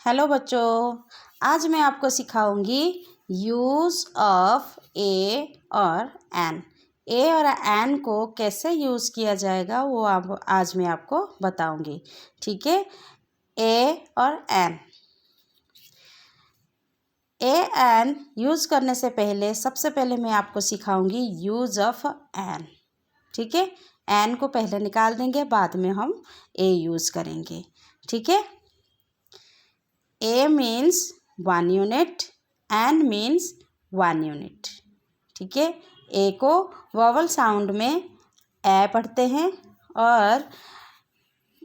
Hello बच्चों, आज मैं आपको सिखाऊंगी यूज़ ऑफ ए और एन। ए और एन को कैसे यूज़ किया जाएगा वो आज मैं आपको बताऊंगी। ठीक है, ए और एन। ए एन यूज़ करने से पहले सबसे पहले मैं आपको सिखाऊंगी यूज़ ऑफ एन। ठीक है, एन को पहले निकाल देंगे, बाद में हम ए यूज़ करेंगे। ठीक है, A means 1 unit, N means 1 unit। ठीक है, A को वॉवल साउंड में ए पढ़ते हैं और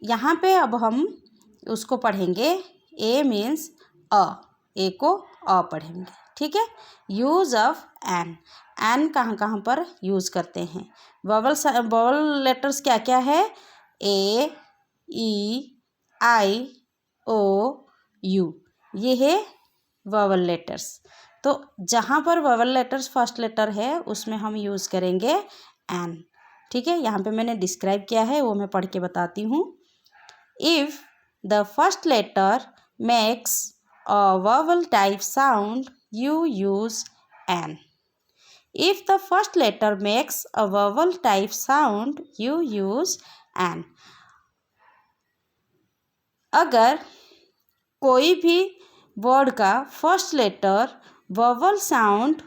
यहाँ पे अब हम उसको पढ़ेंगे A means अ। A को अ पढ़ेंगे। ठीक है, यूज़ ऑफ एन। एन कहाँ कहाँ पर यूज़ करते हैं? वॉवल लेटर्स क्या क्या है? ए, ई, आई, ओ, यू, ये है वॉवल लेटर्स। तो जहाँ पर वॉवल लेटर्स फर्स्ट लेटर है उसमें हम यूज़ करेंगे एन। ठीक है, यहाँ पे मैंने डिस्क्राइब किया है, वो मैं पढ़ के बताती हूँ। If the first letter makes a vowel type sound you use an. If the first letter makes a vowel type sound you use an. अगर कोई भी वर्ड का फर्स्ट लेटर वॉवल साउंड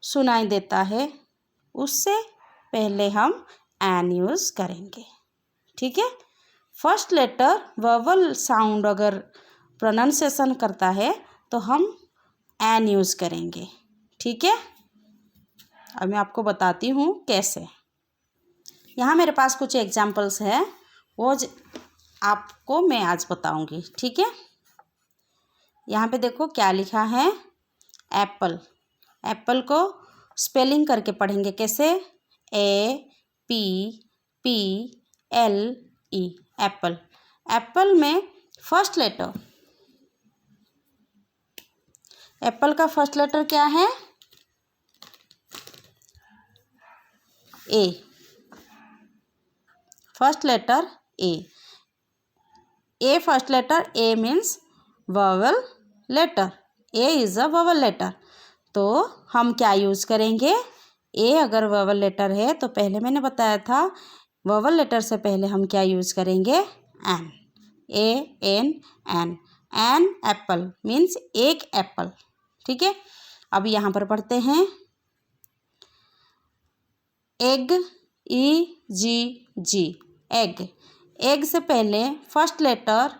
सुनाई देता है उससे पहले हम एन यूज़ करेंगे। ठीक है, फर्स्ट लेटर वॉवल साउंड अगर प्रोनाउंसिएशन करता है तो हम एन यूज़ करेंगे। ठीक है, अब मैं आपको बताती हूँ कैसे। यहाँ मेरे पास कुछ एग्जाम्पल्स है, वो आपको मैं आज बताऊँगी। ठीक है, यहाँ पे देखो क्या लिखा है, एप्पल। एप्पल को स्पेलिंग करके पढ़ेंगे कैसे? A P P L E, apple. Apple में फर्स्ट लेटर, एप्पल का फर्स्ट लेटर क्या है? A. First letter A. A first letter, A means vowel letter. A is a vowel letter. तो हम क्या यूज़ करेंगे? ए अगर वॉवल लेटर है तो पहले मैंने बताया था वॉवल लेटर से पहले हम क्या यूज़ करेंगे? An. A N an. An apple means एक एप्पल। ठीक है, अब यहाँ पर पढ़ते हैं egg, E G G, egg. Egg से पहले first letter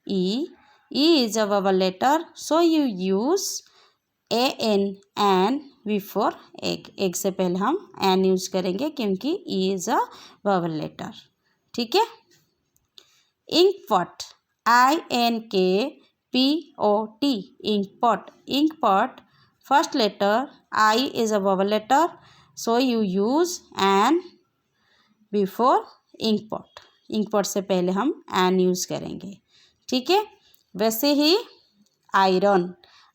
E. E is a vowel letter, so you use an before egg। egg से पहले हम an यूज़ करेंगे क्योंकि E is a vowel letter। ठीक है, ink pot, INKPOT, ink pot. Ink pot first letter I is a vowel letter, so you use an before ink pot. Ink pot से पहले हम an यूज़ करेंगे। ठीक है, वैसे ही आयरन,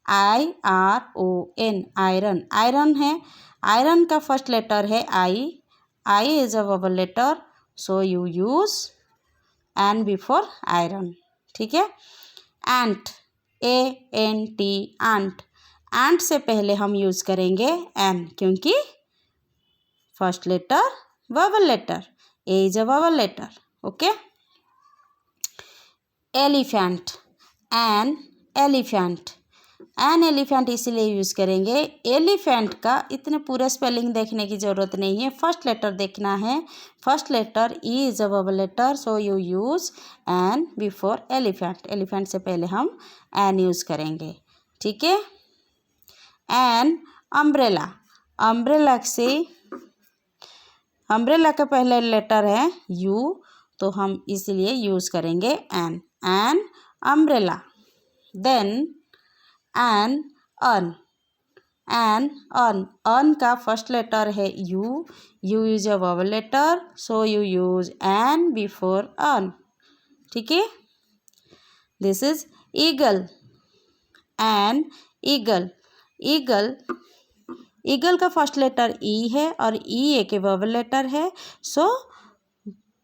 IRON, आयरन। आयरन है, आयरन का फर्स्ट लेटर है I. I is a vowel letter, so you use an before iron. ठीक है, एंट, ANT, एंट। एंट से पहले हम यूज़ करेंगे एन क्योंकि first letter vowel letter, A is a vowel letter. Okay, elephant, an elephant. An elephant इसीलिए use करेंगे, elephant का इतने पूरे स्पेलिंग देखने की ज़रूरत नहीं है, फर्स्ट लेटर देखना है। First letter E is a vowel letter, so you use an before elephant. Elephant से पहले हम एन यूज़ करेंगे। ठीक है, एन अम्ब्रेला। अम्ब्रेला से, अम्ब्रेला का पहले लेटर है यू, तो हम इसलिए यूज़ करेंगे an. An umbrella. Then an un. An un. Un का फर्स्ट लेटर है U. U is a vowel letter, so you use an before un. ठीक है, this is eagle. An eagle. Eagle, eagle का first letter E है और ई एक vowel letter है, सो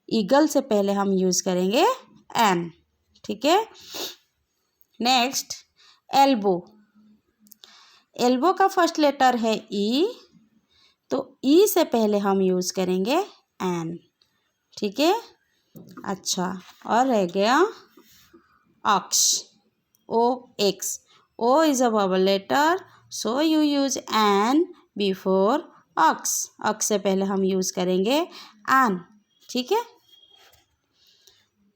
eagle से पहले हम यूज़ करेंगे एन। ठीक है, नेक्स्ट एल्बो, एल्बो का फर्स्ट लेटर है ई, तो ई से पहले हम यूज़ करेंगे एन, ठीक है। अच्छा, और रह गया ox, O X, O is a vowel letter, so you use an before ox, ox से पहले हम यूज़ करेंगे एन, ठीक है।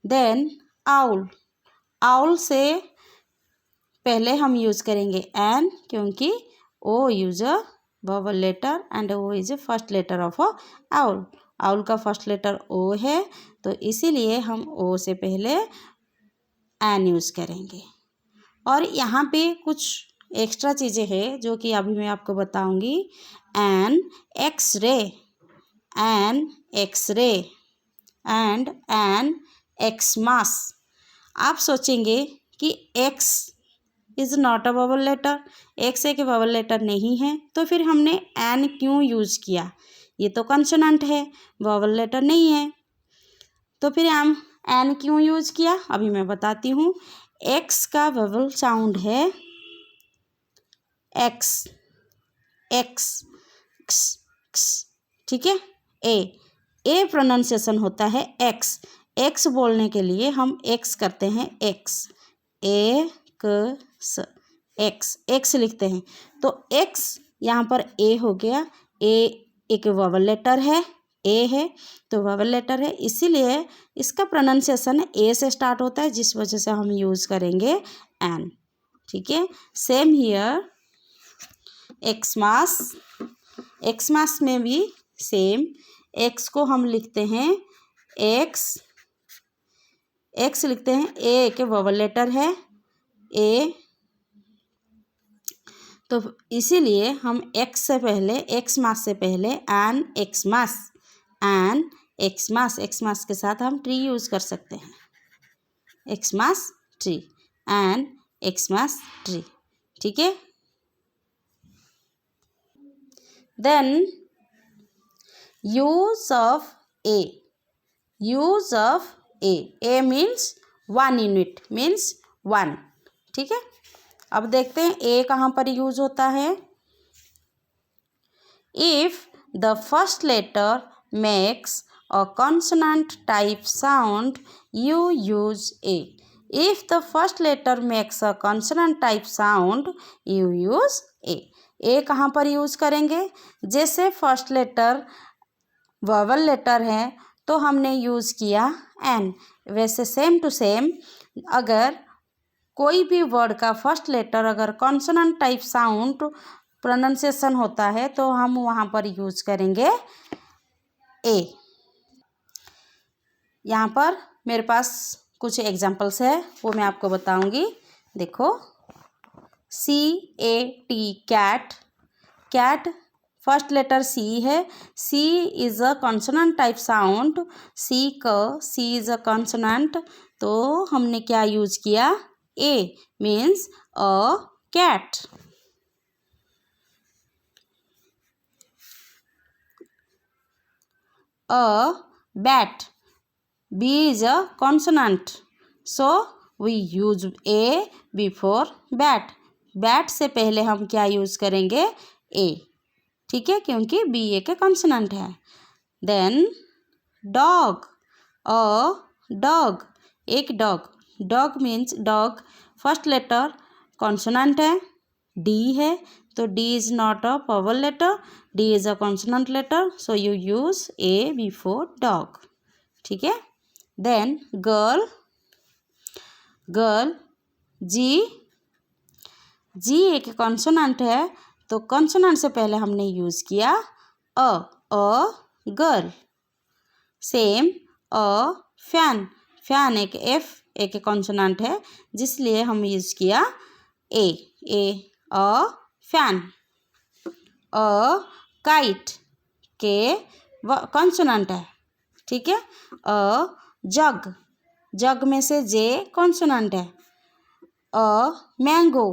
देन आउल, आउल से पहले हम यूज़ करेंगे एन, क्योंकि O use a vowel letter and O is a first letter of a owl, owl का फर्स्ट लेटर ओ है, तो इसीलिए हम ओ से पहले एन यूज़ करेंगे। और यहाँ पे कुछ एक्स्ट्रा चीज़ें हैं जो कि अभी मैं आपको बताऊंगी। An X-ray, an X-ray and an Xmas. आप सोचेंगे कि X is not a vowel letter, X एक वोवेल लेटर नहीं है, तो फिर हमने एन क्यों यूज़ किया, ये तो कंसोनेंट है, वोवेल लेटर नहीं है, तो फिर हम एन क्यों यूज़ किया, अभी मैं बताती हूँ। एक्स का वोवेल साउंड है एक्स, एक्स, ठीक है। ए प्रोनाउंसिएशन होता है एक्स, एक्स बोलने के लिए हम एक्स करते हैं एक्स, एक्स लिखते हैं, तो एक्स यहाँ पर ए हो गया, ए एक वोवेल लेटर है, ए है तो वोवेल लेटर है, इसीलिए इसका प्रोनाउंसिएशन ए से स्टार्ट होता है, जिस वजह से हम यूज़ करेंगे एन, ठीक है। सेम हियर एक्समास, एक्समास में भी सेम, एक्स को हम लिखते हैं एक्स, एक्स लिखते हैं, ए के वोवेल लेटर है ए, तो इसीलिए हम एक्स से पहले, एक्समास से पहले एन एक्समास, एन एक्समास, एक्समास के साथ हम ट्री यूज़ कर सकते हैं, Xmas tree, an Xmas tree, ठीक है। Then use of a, use of a means one unit, means one, ठीक है। अब देखते हैं ए कहाँ पर यूज होता है। If the first letter makes a consonant type sound you use a, if the first letter makes a consonant type sound you use a कहाँ पर यूज करेंगे, जैसे फर्स्ट लेटर वोवेल लेटर है तो हमने यूज़ किया एन, वैसे same to same अगर कोई भी वर्ड का फर्स्ट लेटर अगर कॉन्सोनेंट टाइप साउंड प्रोनाउंसिएशन होता है तो हम वहाँ पर यूज़ करेंगे ए। यहाँ पर मेरे पास कुछ एग्जांपल्स है, वो मैं आपको बताऊंगी। देखो, CAT cat, cat first letter C है, C is a consonant type sound, C is a consonant, तो हमने क्या यूज़ किया a, means a cat. A bat, B is a consonant, so we use A before bat, bat से पहले हम क्या use करेंगे ए, ठीक है, क्योंकि बी ए के कॉन्सोनेंट है। देन डॉग, अ डॉग, एक dog, dog means dog first letter consonant है, डी है, तो D is not a vowel letter, D is a consonant letter, so you use a before dog, ठीक है। Then girl, girl जी एक consonant है, तो consonant से पहले हमने यूज़ किया a girl. Same fan, fan एक एफ एक कॉन्सोनेंट है, जिसलिए हम यूज़ किया ए अ फैन। अ काइट के कॉन्सोनेंट है, ठीक है। अ जग, जग में से जे कॉन्सोनेंट है। अ मैंगो,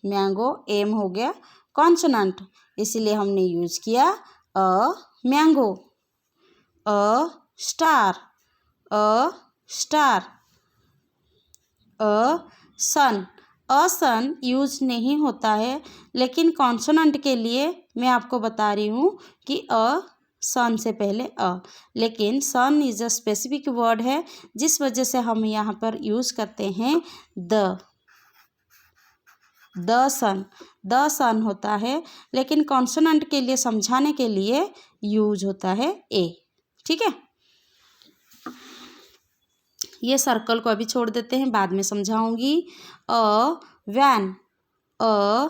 मैंगो एम हो गया कॉन्सोनेंट, इसलिए हमने यूज़ किया a mango. A star, a star. A sun, a sun use नहीं होता है, लेकिन कॉन्सोनेंट के लिए मैं आपको बता रही हूँ कि अ सन से पहले अ, लेकिन सन इज अ स्पेसिफिक वर्ड है, जिस वजह से हम यहाँ पर यूज़ करते हैं द सन होता है, लेकिन कॉन्सोनेंट के लिए समझाने के लिए यूज होता है ए। ठीक है, ये सर्कल को अभी छोड़ देते हैं, बाद में समझाऊंगी। अ वैन, अ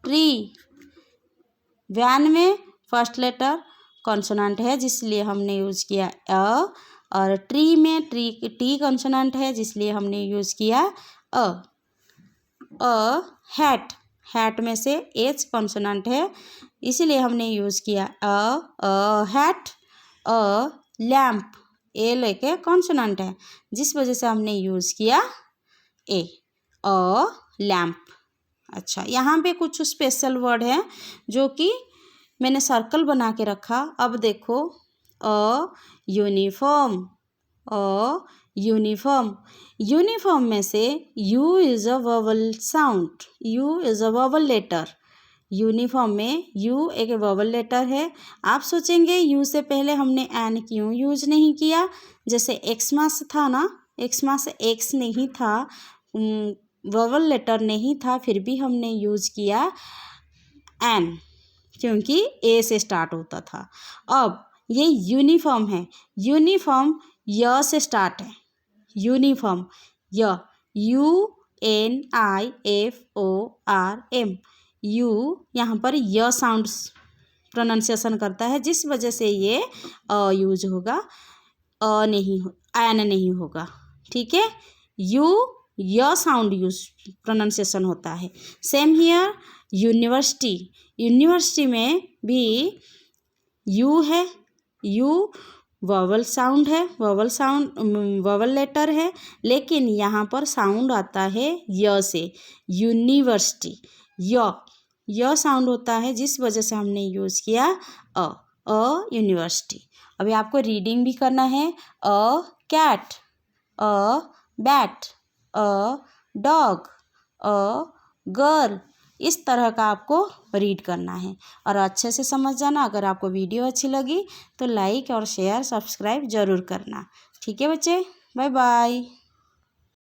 ट्री, वैन में फर्स्ट लेटर कॉन्सोनेंट है जिसलिए हमने यूज़ किया अ, और ट्री में टी कॉन्सोनेंट है जिसलिए हमने यूज़ किया अ। हैट, हैट में से एच कॉन्सोनेंट है इसीलिए हमने यूज़ किया हैट। लैम्प, ए लेके कॉन्सोनेंट है जिस वजह से हमने यूज़ किया ए, लैम्प। अच्छा, यहाँ पे कुछ स्पेशल वर्ड है जो कि मैंने सर्कल बना के रखा। अब देखो, यूनिफॉर्म, यूनिफॉर्म, यूनिफॉर्म में से U is a vowel sound, U is a vowel letter. Uniform में यू एक वोवल लेटर है। आप सोचेंगे यू से पहले हमने एन क्यों यूज नहीं किया, जैसे एक्समास था ना, एक्समास एक्स नहीं था, वोवल लेटर नहीं था, फिर भी हमने यूज किया एन क्योंकि ए से स्टार्ट होता था। अब ये यूनिफॉर्म है, यूनिफॉर्म य से स्टार्ट है, यूनिफॉर्म य, UNIFORM, यू यहाँ पर य साउंड प्रोनाउंसिएशन करता है जिस वजह से ये यूज होगा, एन नहीं होगा। ठीक है, यू य साउंड यूज प्रोनाउंसिएशन होता है। सेम हियर यूनिवर्सिटी, यूनिवर्सिटी में भी यू है, यू वोवल साउंड है, वोवल लेटर है, लेकिन यहाँ पर साउंड आता है य से, यूनिवर्सिटी, य साउंड होता है जिस वजह से हमने यूज़ किया अ यूनिवर्सिटी। अभी आपको रीडिंग भी करना है। कैट, बैट, डॉग, गर्ल, इस तरह का आपको रीड करना है और अच्छे से समझ जाना। अगर आपको वीडियो अच्छी लगी तो लाइक और शेयर सब्सक्राइब ज़रूर करना। ठीक है बच्चे, बाय बाय।